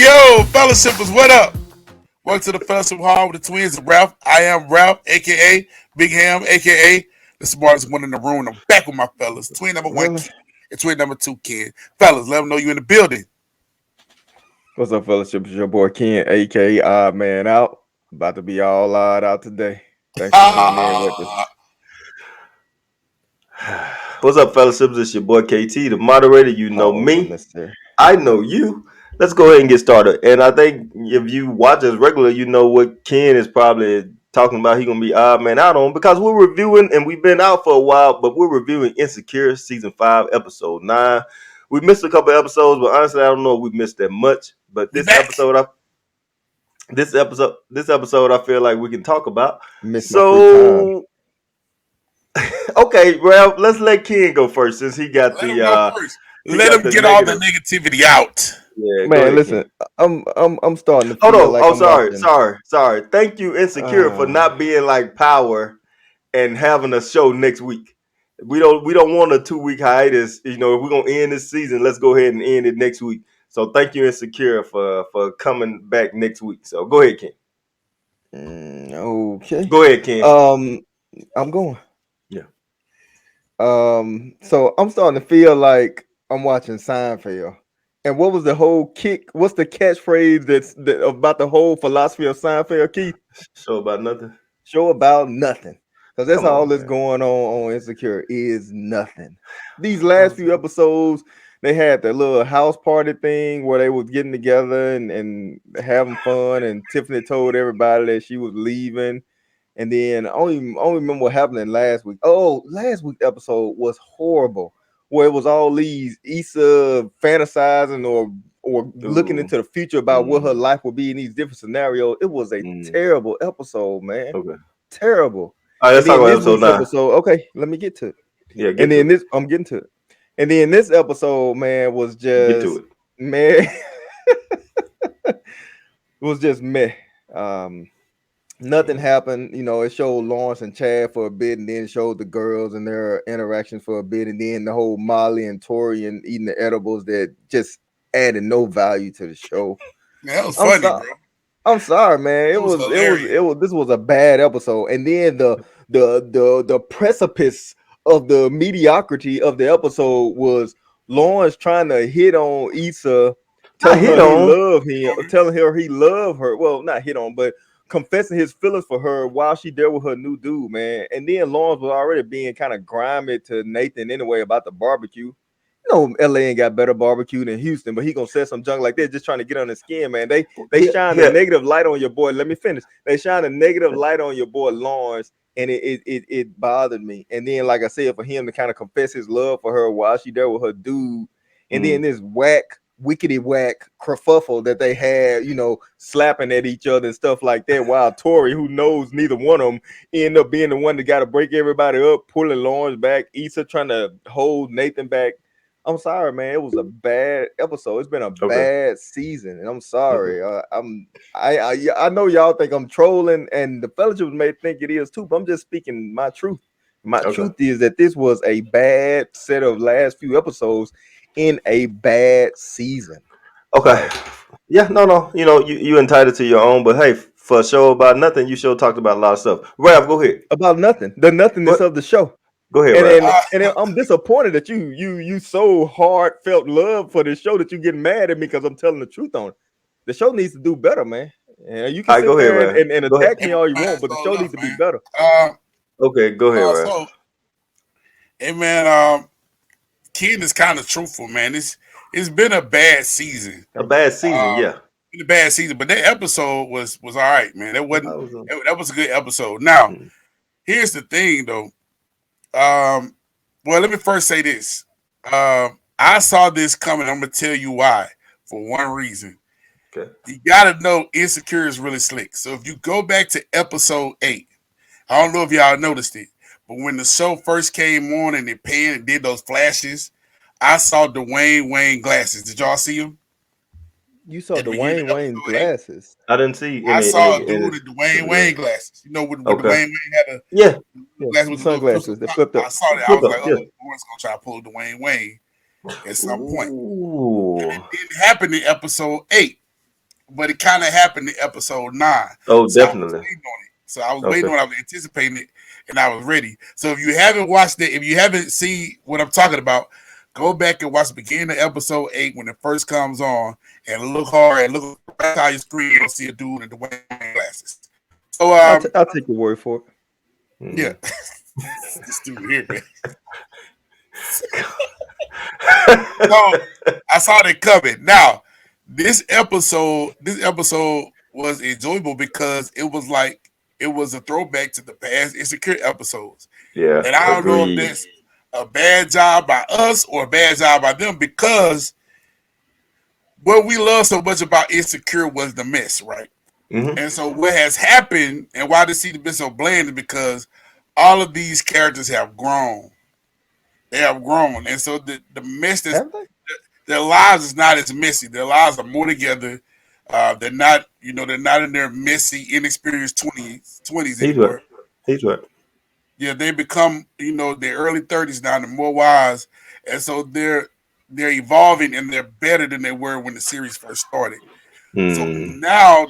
Yo, fellashippers, what up? Welcome to the Fellowship Hall with the twins, Ralph. I am Ralph, aka Big Ham, aka the smartest one in the room. I'm back with my fellas. Twin number one, Really? Ken, and twin number two, Ken. Fellas, let them know you in the building. What's up, fellowship? It's your boy Ken, aka Odd Man Out. About to be all odd out today. Thanks for tuning in with us. What's up, fellowships? It's your boy KT, the moderator. You know Pause me. unnecessary. I know you. Let's go ahead and get started. And I think if you watch us regular, you know what Ken is probably talking about. He gonna be odd man out on because we're reviewing, and we've been out for a while, but we're reviewing Insecure season 5, episode 9. We missed a couple episodes, but honestly, I don't know if we missed that much. But We back. this episode, I feel like we can talk about. Missed my free time. So okay, Ralph, let's let Ken go first since he got Let them go first. he Let got them the get all the negative. negativity out. Yeah, go Man, ahead, listen, Ken. I'm starting to Hold feel on. like Oh, I'm watching. sorry. Thank you, Insecure, for Uh, not being like Power and having a show next week. We don't want a 2 week hiatus. You know, if we're gonna end this season, let's go ahead and end it next week. So thank you, Insecure, for coming back next week. So go ahead, Ken. okay. Go ahead, Ken. I'm going. Yeah. So I'm starting to feel like I'm watching Seinfeld. And what was the whole kick? What's the catchphrase that about the whole philosophy of Seinfeld, Keith? Show about nothing. Show about nothing. Because that's Come all on, that's man. going on Insecure is nothing. These last few episodes, they had the little house party thing where they was getting together and having fun, and Tiffany told everybody that she was leaving. And then I only remember what happened in last week. Oh, last week's episode was horrible. Where it was all these Issa fantasizing or looking Ooh. into the future about what her life would be in these different scenarios. It was a Mm. terrible episode, man. Okay. Terrible. All right, And let's talk then about this episode week's 9. episode, okay, let me get to it. Yeah, And get to then it. this, I'm getting to it. And then this episode, man, was Get to just it. man, it was just meh. Um, Nothing happened. You know, it showed Lawrence and Chad for a bit, and then it showed the girls and their interactions for a bit, and then the whole Molly and Taurean eating the edibles that just added no value to the show. Man, that was I'm funny, sorry. bro. I'm sorry, man. It was hilarious. This was a bad episode. And then the precipice of the mediocrity of the episode was Lawrence trying to hit on Issa, Not telling hit her he on. loved him, telling her he loved her. Well, not hit on, but confessing his feelings for her while she there with her new dude, man. And then Lawrence was already being kind of grimy to Nathan anyway about the barbecue. You know, LA ain't got better barbecue than Houston, but he gonna say some junk like that just trying to get on his skin, man. They Yeah, shine a yeah. negative light on your boy. Let me finish. They shine a negative light on your boy Lawrence, and it bothered me. And then, like I said, for him to kind of confess his love for her while she there with her dude, and then this wickety whack kerfuffle that they had, you know, slapping at each other and stuff like that. While Tori, who knows neither one of them, end up being the one that got to break everybody up, pulling Lawrence back. Issa trying to hold Nathan back. I'm sorry, man. It was a bad episode. It's been a Okay. bad season, and I'm Okay. sorry. I know y'all think I'm trolling, and the fellowship may think it is too, but I'm just speaking my truth. My Okay. truth is that this was a bad set of last few episodes in a bad season. Okay. Sorry. Yeah, no. You know, you entitled to your own, but hey, for a show about nothing, you sure talked about a lot of stuff. Ralph, go ahead. About nothing, the nothingness Go, of the show. go ahead, And Ralph. and, and I'm disappointed that you so heartfelt love for this show that you get mad at me because I'm telling the truth on it. The show needs to do better, man. And you can All right, sit go ahead, there Ralph. and Go ahead. attack Hey, me all you man, want, but the so show needs enough, to be man. better. Okay, go ahead, Ralph. So, hey, man, Ken is kind of truthful, man. It's been a bad season. A bad season, Uh, yeah. been a bad season, but that episode was all right, man. That wasn't I was, that was a good episode. Now, hmm, here's the thing, though. Well, let me first say this. I saw this coming. I'm gonna tell you why. For one reason, okay. you gotta know Insecure is really slick. So if you go back to episode 8, I don't know if y'all noticed it, but when the show first came on and it panned and did those flashes, I saw Dwayne Wayne glasses. Did y'all see them You saw at the beginning Dwayne of Wayne's episode 8? glasses. I didn't see I saw a dude any in Dwayne pictures of Wayne it. glasses. You know, when Okay. Dwayne Wayne had a Yeah. Yeah, glass the with the little crystal sunglasses. They top. flipped I up. saw that. I Flip was up. like, oh, Yeah. Lawrence gonna try to pull Dwayne Wayne at some point. And Ooh. it didn't happen in episode 8. but it kind of happened in episode 9. Oh, So I was definitely. waiting on it. So I was waiting Okay. on it. I was anticipating it, and I was ready. So if you haven't watched it, if you haven't seen what I'm talking about, go back and watch the beginning of episode 8 when it first comes on, and look hard and look right on your screen. You'll see a dude in the wearing glasses. So I'll take your word for it. yeah, Mm. this dude here, man. So I saw that coming. Now, this episode was enjoyable because it was like it was a throwback to the past Insecure episodes. Yeah, And I don't know if agreed. that's a bad job by us or a bad job by them because what we love so much about Insecure was the mess, right? Hmm. And so what has happened and why this season been so bland is because all of these characters have grown. They have grown. And so the mess that's Have they? their lives is not as messy. Their lives are more together. They're not, they're not in their messy, inexperienced twenties He's right. anymore. He's right. Yeah, they become, their early 30s now. They're more wise, and so they're evolving and they're better than they were when the series first started. So Mm. now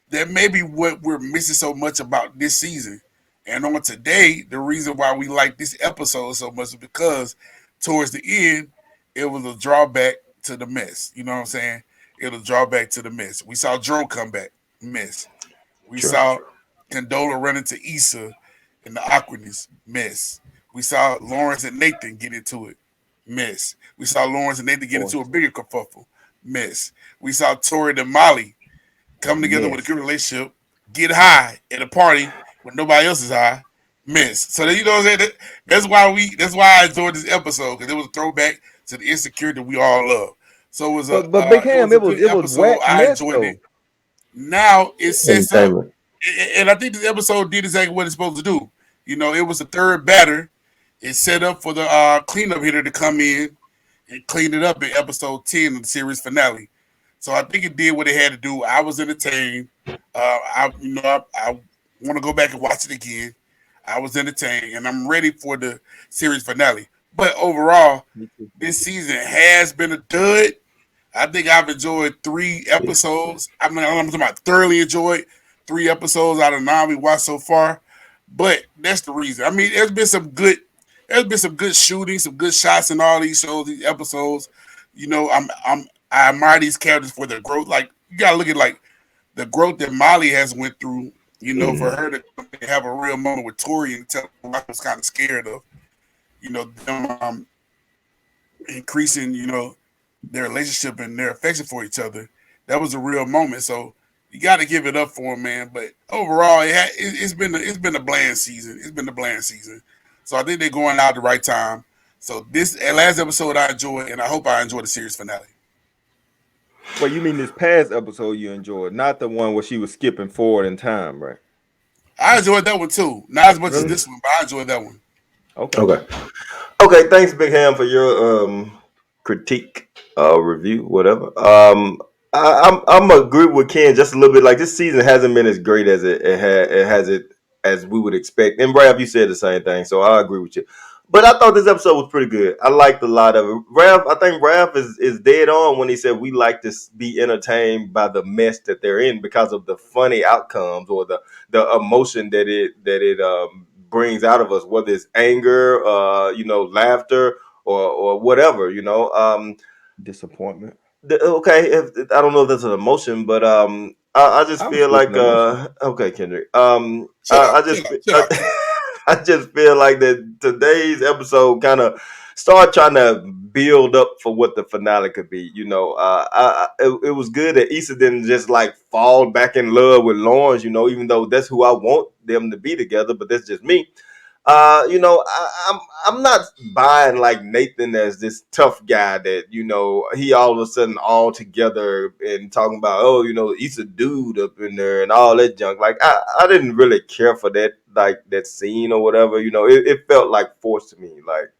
that may be what we're missing so much about this season. And on today, the reason why we like this episode so much is because towards the end, it was a drawback to the mess. You know what I'm saying? It was a drawback to the mess. We saw Dro come back, mess. We Sure. saw Condola run into Issa in the awkwardness, mess. We saw Lawrence and Nathan get into it, mess. We saw Lawrence and Nathan get into a Forced. bigger kerfuffle, mess. We saw Tori and Molly come together with a Mess. good relationship, get high at a party when nobody else is high, miss. So that, you know what I'm saying? That's why I enjoyed this episode because it was a throwback to the insecurity that we all love. So But Big it Ham, was a good it was episode. whack I mess enjoyed it. though. Now it sets up, Entertainment. and I think this episode did exactly what it's supposed to do. It was the third batter. It set up for the cleanup hitter to come in and clean it up in episode 10 of the series finale. So I think it did what it had to do. I was entertained. I want to go back and watch it again. I was entertained, and I'm ready for the series finale. But overall, Me too. this season has been a dud. I think I've enjoyed three Yeah. episodes. I mean, I'm talking about thoroughly enjoyed 3 episodes out of 9 we watched so far. But that's the reason. I mean, there's been some good shooting, some good shots in all these shows, these episodes. I admire these characters for their growth. Like you gotta look at like the growth that Molly has went through. For Mm. her to have a real moment with Tori and tell her I was kind of scared of. Them increasing. Their relationship and their affection for each other. That was a real moment. So you got to give it up for him, man. But overall, it's been a bland season. It's been a bland season. So I think they're going out at the right time. So this last episode I enjoyed, and I hope I enjoy the series finale. Well, you mean this past episode you enjoyed, not the one where she was skipping forward in time, right? I enjoyed that one too. Not as much as Really? this one, but I enjoyed that one. Okay. Okay. Okay. Thanks, Big Ham, for your critique, review, whatever. I'm agree with Ken just a little bit. Like this season hasn't been as great as it as we would expect. And Rav, you said the same thing, so I agree with you. But I thought this episode was pretty good. I liked a lot of it. Rav, I think Rav is dead on when he said we like to be entertained by the mess that they're in because of the funny outcomes or the emotion that it brings out of us, whether it's anger, laughter, or whatever. Disappointment. Okay, I don't know if that's an emotion, but I just I would feel say it's an like emotion. okay, Kendrick. Shut up, I shut just up, shut up. I just feel like that today's episode kind of start trying to build up for what the finale could be. It was good that Issa didn't just like fall back in love with Lawrence. Even though that's who I want them to be together, but that's just me. I'm not buying like Nathan as this tough guy that he all of a sudden all together and talking about he's a dude up in there and all that junk. Like I didn't really care for that like that scene or whatever. It felt like forced to me. Like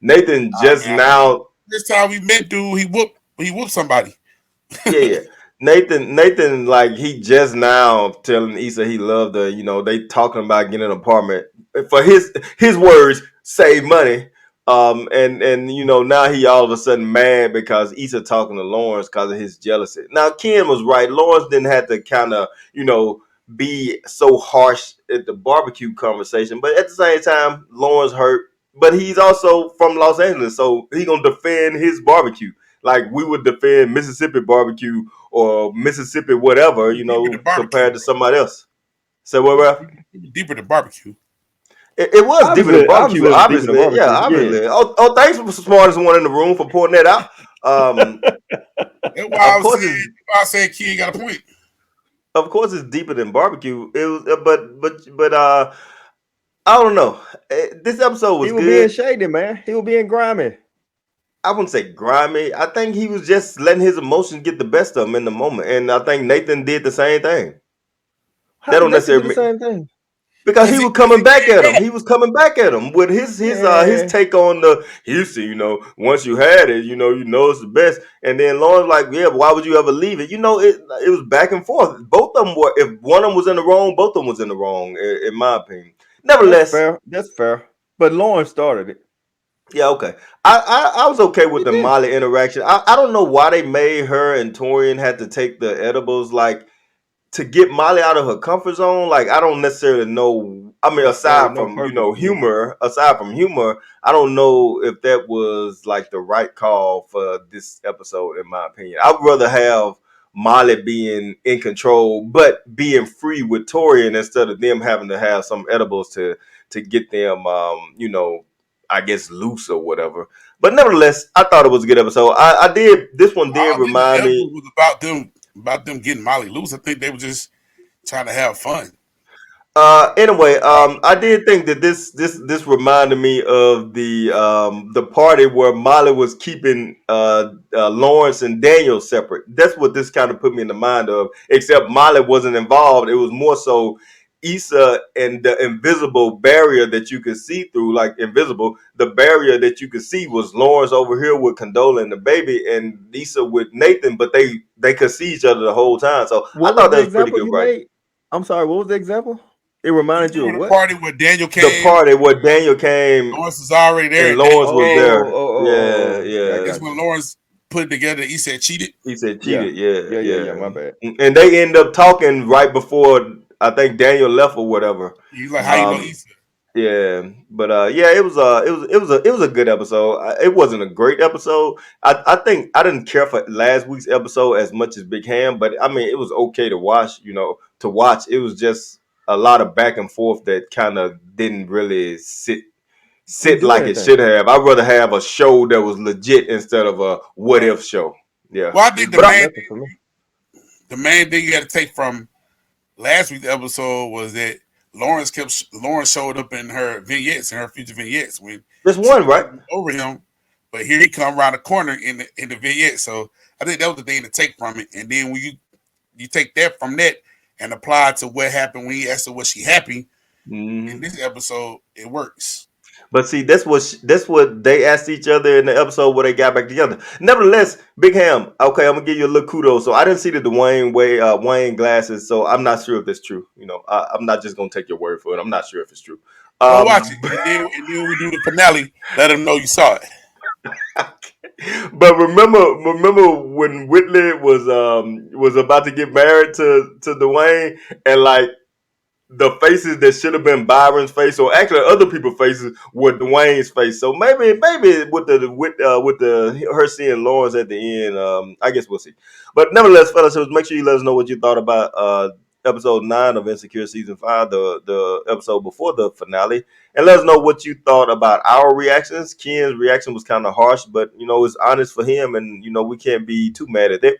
Nathan Oh just man, I mean, now. this time we met dude, he whooped somebody. Yeah, yeah. Nathan, like he just now telling Issa he loved her. They talking about getting an apartment for his words, save money. And now he all of a sudden mad because Issa talking to Lawrence because of his jealousy. Now Ken was right. Lawrence didn't have to kind of be so harsh at the barbecue conversation, but at the same time, Lawrence hurt. But he's also from Los Angeles, so he gonna defend his barbecue like we would defend Mississippi barbecue or Mississippi whatever, Deeper than barbecue, compared to bro. somebody else. So what, Ralph? Deeper than barbecue. It was deeper than Obviously, barbecue, it was deep in the obviously. Yeah, barbecue. Yeah, obviously. Oh, thanks for the smartest one in the room for pointing that out. Um, That's why of course, I said Kid got a point. it's deeper than barbecue. It was, but I don't know. This episode he was was being good. shady, man. He was being grimy. I wouldn't say grimy. I think he was just letting his emotions get the best of him in the moment, and I think Nathan did the same thing. How They did don't Nathan do the necessarily. same thing? Because he was Cause he coming back came at him. back. He was coming back at him with his Yeah, take on the Houston. Once you had it, you know it's the best. And then Lawrence like, yeah, but why would you ever leave it? It was back and forth. Both of them were. If one of them was in the wrong, both of them was in the wrong, in my opinion. that's Nevertheless, fair. That's fair. But Lawrence started it. yeah, okay. I was okay with He the did. Molly interaction. I don't know why they made her and Torian had to take the edibles. Like, to get Molly out of her comfort zone, like I don't necessarily know. I mean, It served no purpose to me. aside from humor, I don't know if that was like the right call for this episode, in my opinion. I'd rather have Molly being in control, but being free with Torian instead of them having to have some edibles to get them, I guess loose or whatever. But nevertheless, I thought it was a good episode. I did. This one I did don't think the remind edible me. was about them getting Molly loose. I think they were just trying to have fun. Anyway, I did think that this reminded me of the party where Molly was keeping Lawrence and Daniel separate. That's what this kind of put me in the mind of. Except Molly wasn't involved. It was more so Issa and the invisible barrier that you could see through, like invisible. The barrier that you could see was Lawrence over here with Condola and the baby, and Issa with Nathan. But they could see each other the whole time. So I What was thought the that was pretty example good you writing. made? I'm sorry. What was the example? It You reminded you of remember the what? party where Daniel The came? party where Daniel came Lawrence was already there, and and Daniel Lawrence was came. there. Yeah, I Yeah. That's got when you. Lawrence put it together. He said cheated. He said Yeah, cheated. Yeah, yeah. yeah. My bad. And they end up talking right before I think Daniel left or whatever. He's like, "How you know Um, Issa?" yeah, but yeah, it was a good episode. It wasn't a great episode. I think I didn't care for last week's episode as much as Big Ham, but I mean it was okay to watch. To watch. It was just a lot of back and forth that kind of didn't really sit Didn't do like it anything. should have. I'd rather have a show that was legit instead of a what Right. if show. Yeah. Well, I think It the But did main nothing for me. the main thing you got to take from last week's episode was that Lawrence showed up in her vignettes, in her future vignettes when there's she one, right? was over him, but here he come around the corner in the vignette. So I think that was the thing to take from it. And then when you take that from that and apply it to what happened when he asked her was she happy in Mhm. this episode, it works. But see, that's what they asked each other in the episode where they got back together. Nevertheless, Big Ham. Okay, I'm gonna give you a little kudos. So I didn't see the Wayne glasses, so I'm not sure if that's true. I'm not just gonna take your word for it. I'm not sure if it's true. Go watch it, Um, and then when we do the finale, let them know you saw it. but remember when Whitley was about to get married to Dwayne, and like the faces that should have been Byron's face, or actually other people's faces, were Dwayne's face. So maybe with the her seeing Lawrence at the end, I guess we'll see. But nevertheless, fellas, make sure you let us know what you thought about episode 9 of Insecure season 5, the episode before the finale, and let us know what you thought about our reactions. Ken's reaction was kind of harsh, but it's honest for him, and we can't be too mad at it.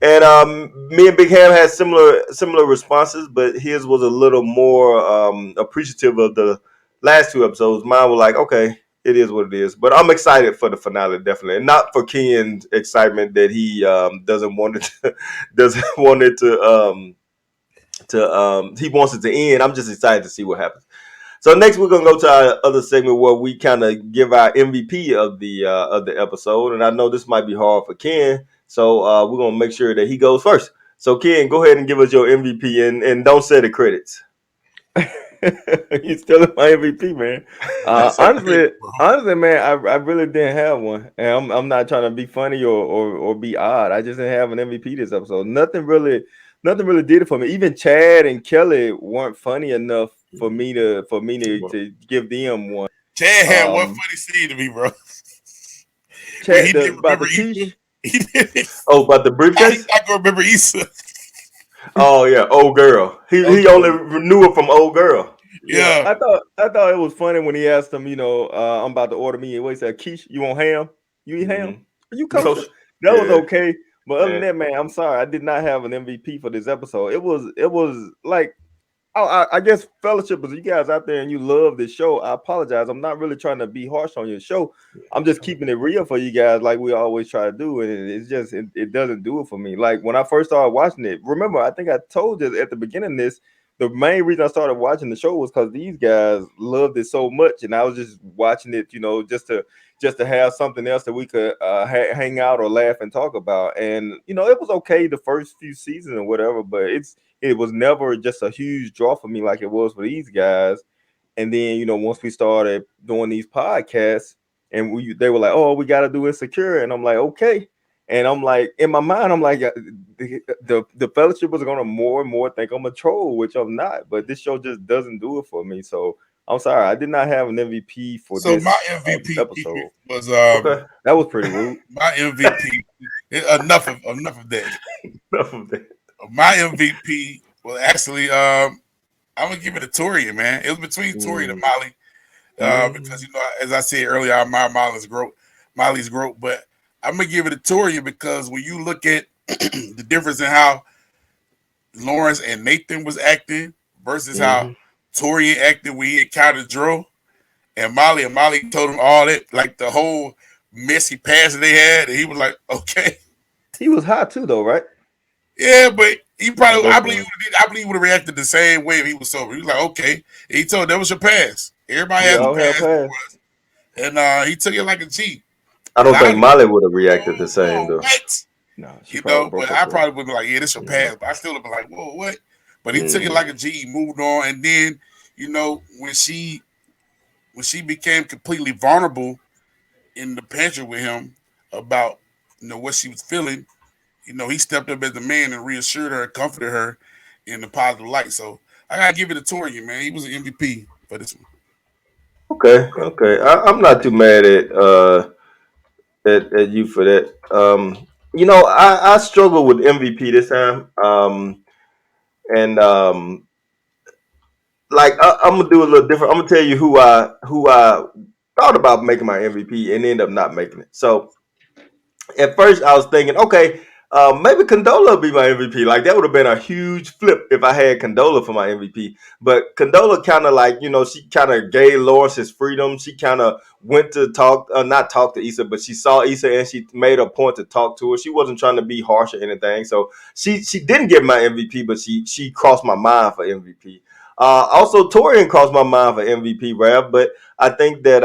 And me and Big Ham had similar responses, but his was a little more appreciative of the last two episodes. Mine were like, okay, it is what it is. But I'm excited for the finale, definitely, and not for Ken's excitement that he doesn't want it to, doesn't want it to he wants it to end. I'm just excited to see what happens. So next we're gonna go to our other segment where we kind of give our MVP of the episode, and I know this might be hard for Ken, so we're gonna make sure that he goes first. So Ken, go ahead and give us your MVP, and don't say the credits. You stealing my MVP, man. That's crazy, Honestly, bro. honestly, man, I really didn't have one, and I'm not trying to be funny or be odd. I just didn't have an MVP this episode. Nothing really did it for me. Even Chad and Kelly weren't funny enough for me to give them one. Chad had one Um, funny scene to me, bro. When he Chad didn't about remember the Issa, quiche. he didn't. Oh, about the How he briefcase? not gonna remember Issa? Oh yeah, old girl. He Okay, only knew it from old girl. Yeah, yeah, I thought it was funny when he asked him, I'm about to order me. What he said, Quiche, you want ham? You eat ham? Mm-hmm. Are you kosher? Coach. That was Yeah, okay. But other than yeah. that, man, I'm sorry. I did not have an MVP for this episode. It was like, I guess fellowshippers, you guys out there and you love this show. I apologize. I'm not really trying to be harsh on your show. I'm just keeping it real for you guys, like we always try to do, and it doesn't do it for me. Like when I first started watching it, remember I think I told you at the beginning of this, the main reason I started watching the show was because these guys loved it so much, and I was just watching it, just to have something else that we could hang out or laugh and talk about. And it was okay the first few seasons or whatever, but it was never just a huge draw for me like it was for these guys. And then, once we started doing these podcasts and they were like, oh, we got to do Insecure. And I'm like, okay. And I'm like, in my mind, I'm like, the fellowship was going to more and more think I'm a troll, which I'm not. But this show just doesn't do it for me. So I'm sorry. I did not have an MVP for so my this MVP episode. was Okay. That was pretty rude. my MVP. Enough of that. Enough of that. My MVP was actually I'm gonna give it to Taurean, man. It was between Taurean and Mm, Molly because Mm-hmm. as I said earlier, I admire Molly's growth, but I'm gonna give it to Taurean because when you look at the difference in how Lawrence and Nathan was acting versus how Mm-hmm. Torian acted when he encountered Dro and Molly told him all that, like the whole messy past that they had, and he was like, okay, he was hot too, though, right? yeah, but he At probably, that point. I believe he would have reacted the same way if he was sober. He was like, okay, and he told him that was your past. Everybody We has a all have past passed. before us, and he took it like a G. I And don't I think was Molly would have like, reacted the same whoa, though. what? No, she probably But broke up I with him. probably would be like, yeah, this your Yeah. past. But I still would be like, whoa, what? But he took it Mm-hmm. like a G. He moved on, and then when she became completely vulnerable in the pantry with him about what she was feeling, he stepped up as the man and reassured her, comforted her in the positive light. So I gotta give it to Torian, man. He was an MVP for this one. Okay. Okay. I'm not too mad at you for that. I struggle with MVP this time. And like I'm gonna do a little different. I'm gonna tell you who I thought about making my MVP and end up not making it. So at first I was thinking, okay, maybe Condola would be my MVP. Like that would have been a huge flip if I had Condola for my MVP. But Condola kind of like, she kind of gave Lawrence his freedom. She kind of went to talk, not talk to Issa, but she saw Issa and she made a point to talk to her. She wasn't trying to be harsh or anything. So she didn't get my MVP, but she crossed my mind for MVP. Also, Torian crossed my mind for MVP, Rab, but I think that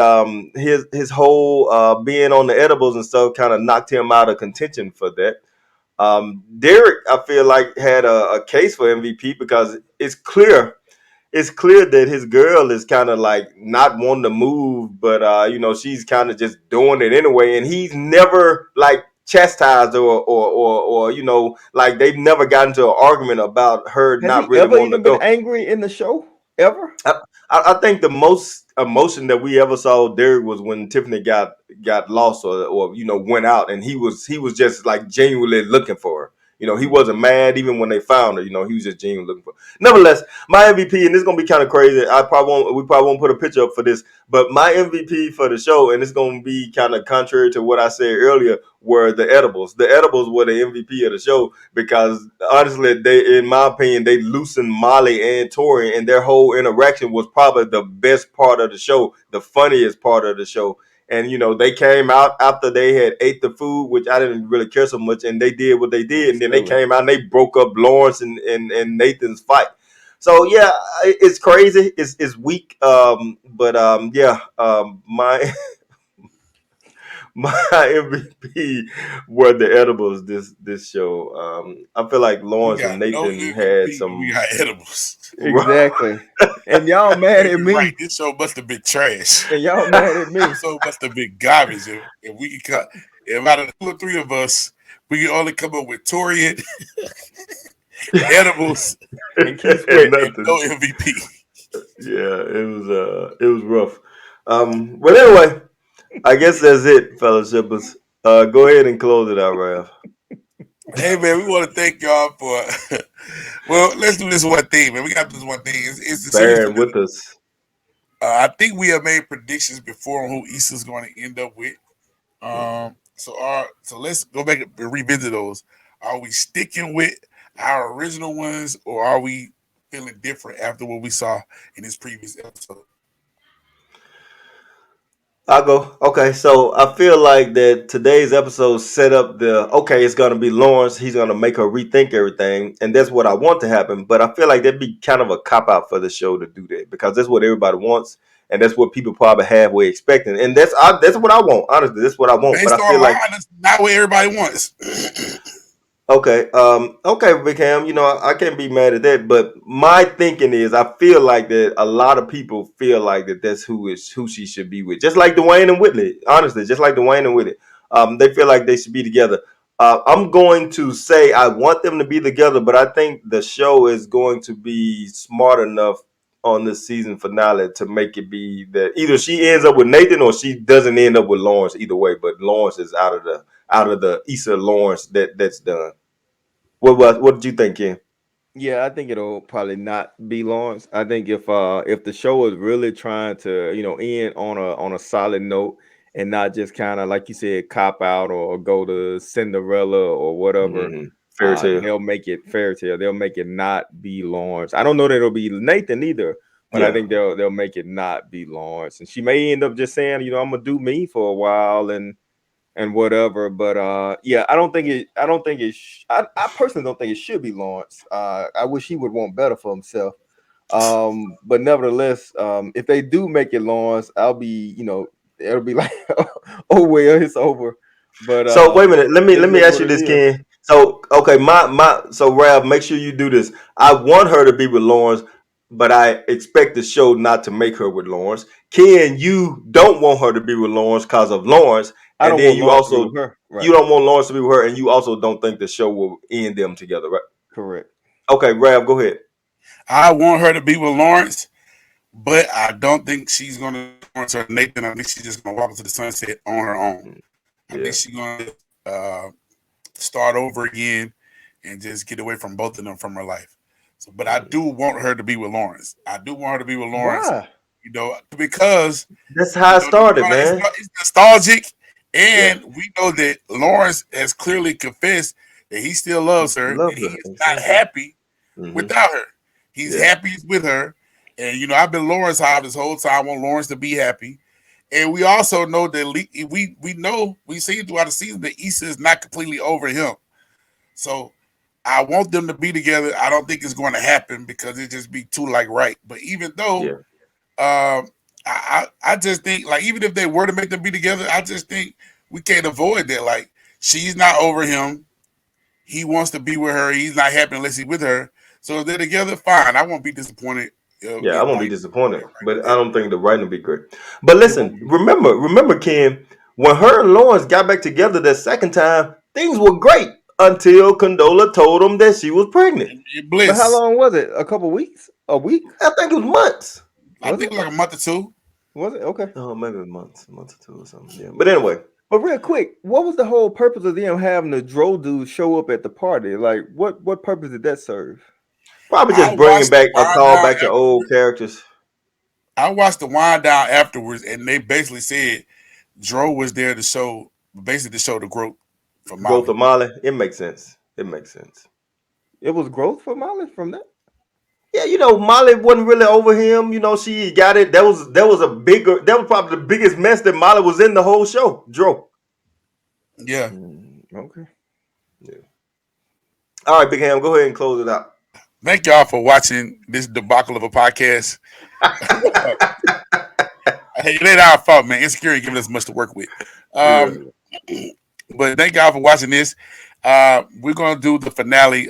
his whole being on the edibles and stuff kind of knocked him out of contention for that. Derek, I feel like had a case for MVP because it's clear that his girl is kind of like not wanting to move, but she's kind of just doing it anyway, and he's never like chastised or like they've never gotten into an argument about her Has not he really ever wanting to even been go. angry in the show? Ever? I, I think the most emotion that we ever saw Derek was when Tiffany got lost or went out, and he was just like genuinely looking for her. He wasn't mad even when they found her. He was just genuinely looking for her. Nevertheless, my MVP, and this is gonna be kind of crazy. We probably won't put a picture up for this, but my MVP for the show, and it's gonna be kind of contrary to what I said earlier, were the edibles. The edibles were the MVP of the show because honestly, they, in my opinion, they loosened Molly and Tori, and their whole interaction was probably the best part of the show, the funniest part of the show. And they came out after they had ate the food, which I didn't really care so much, and they did what they did, and then they Understood. came out and they broke up Lawrence and Nathan's fight. So yeah, it's crazy. It's weak. But yeah, my my MVP were the edibles this show. I feel like We Lawrence got and no Nathan had MVP, but we some. got edibles. Exactly. And y'all Hey, mad at you're right. me. This show must have been trash. And y'all mad at me. This show must have been garbage. If we could cut, if out of the two or three of us, we could only come up with Torian, edibles, And Keith And Sweat. and no nothing. MVP. Yeah, it was rough. But anyway, I guess that's it, fellowshippers. Go ahead and close it out, Ralph. Hey man, we want to thank y'all for. Well, let's do this one thing, man. We got this one thing. It's the series Bearing finale. with us. I think we have made predictions before on who Issa's going to end up with. So let's go back and revisit those. Are we sticking with our original ones, or are we feeling different after what we saw in this previous episode? I'll go. Okay, so I feel like that today's episode set up the okay, it's gonna be Lawrence, he's gonna make her rethink everything, and that's what I want to happen. But I feel like that'd be kind of a cop out for the show to do that because that's what everybody wants, and that's what people probably halfway expecting. And that's what I want. Honestly, that's what I want. But Based I feel online, like that's not what everybody wants. okay, Big Ham. You know, I can't be mad at that. But my thinking is, I feel like that a lot of people feel like that that's who she should be with. Just like Dwayne and Whitley, honestly, just like Dwayne and Whitley. They feel like they should be together. I'm going to say I want them to be together, but I think the show is going to be smart enough on the season finale to make it be that either she ends up with Nathan or she doesn't end up with Lawrence. Either way, but Lawrence is out of the Issa Lawrence that's done. What did you think, Ken? Yeah, I think it'll probably not be Lawrence. I think if the show is really trying to, end on a solid note and not just kind of like you said, cop out or go to Cinderella or whatever, Fairy tale. they'll make it fairy tale. They'll make it not be Lawrence. I don't know that it'll be Nathan either, but I Yeah. think they'll make it not be Lawrence. And she may end up just saying, I'm gonna do me for a while and whatever. But yeah, I personally don't think it should be Lawrence. I wish he would want better for himself. But nevertheless, if they do make it Lawrence, I'll be, it'll be like, oh well, it's over. But So wait a minute. Let me it let me is ask what you it this, is. Ken. So okay, my so Ralph, make sure you do this. I want her to be with Lawrence, but I expect the show not to make her with Lawrence. Ken, you don't want her to be with Lawrence because of Lawrence, I and don't then want you Lawrence to be also with her. you Right. don't want Lawrence to be with her, and you also don't think the show will end them together, right? Correct. Okay, Ralph, go ahead. I want her to be with Lawrence, but I don't think she's going to be with Lawrence or Nathan. I think she's just going to walk into the sunset on her own. I think Yeah. she's going to start over again and just get away from both of them from her life. So, but I do want her to be with Lawrence. I do want her to be with Lawrence, Why? because That's how it started, man. it's nostalgic, Yeah. and we know that Lawrence has clearly confessed that he still loves her Love and he her. is not Exactly. happy Hmm. without her. He's Yeah. happy with her, and I've been Lawrence high this whole time. I want Lawrence to be happy. And we also know that we see throughout the season that Issa is not completely over him. So I want them to be together. I don't think it's going to happen because it just be too like right. But even though Yeah. I just think like even if they were to make them be together, I just think we can't avoid that. Like she's not over him. He wants to be with her. He's not happy unless he's with her. So if they're together, fine. I won't be disappointed Yeah, I if won't be like disappointed, right but I there. don't think the writing will be great. But It won't listen, be. remember, Ken, when her and Lawrence got back together that second time, things were great until Condola told him that she was pregnant. But how Bliss. long was it? A couple weeks? A week? I think it was months. I Was think it? like a month or two. Was it? Okay. Oh, maybe months, a month or two or something. Yeah, but anyway, But real quick, what was the whole purpose of them having the Dro dude show up at the party? Like, what purpose did that serve? probably I just bringing watched the back a wind call down back to old afterwards. characters. I watched the wind down afterwards, and they basically said Dro was there to show, basically to show the growth for Growth Molly. of Molly, it makes sense. It makes sense. It was growth for Molly from that. Yeah, Molly wasn't really over him. She got it. That was probably the biggest mess that Molly was in the whole show. Dro. Yeah. Okay. Yeah. All right, Big Ham, go ahead and close it out. Thank y'all for watching this debacle of a podcast. Hey, it ain't our fault, man. Insecurity giving us much to work with. Um, Yeah. but thank y'all for watching this. We're gonna do the finale.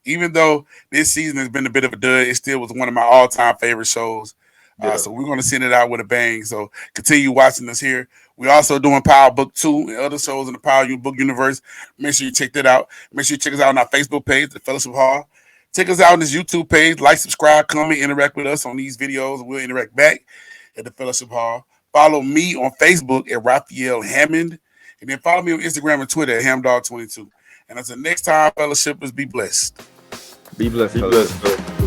Even though this season has been a bit of a dud, it still was one of my all-time favorite shows. Yeah. So we're gonna send it out with a bang. So continue watching us here. We're also doing Power Book 2 and other shows in the Book universe. Make sure you check that out. Make sure you check us out on our Facebook page, The Fellowship Hall. Check us out on this YouTube page. Like, subscribe, comment, interact with us on these videos. We'll interact back at the Fellowship Hall. Follow me on Facebook at Raphael Hammond. And then follow me on Instagram and Twitter at Hamdog22. And until next time, fellowshippers, be blessed. Be blessed, Be fellas. blessed, bro.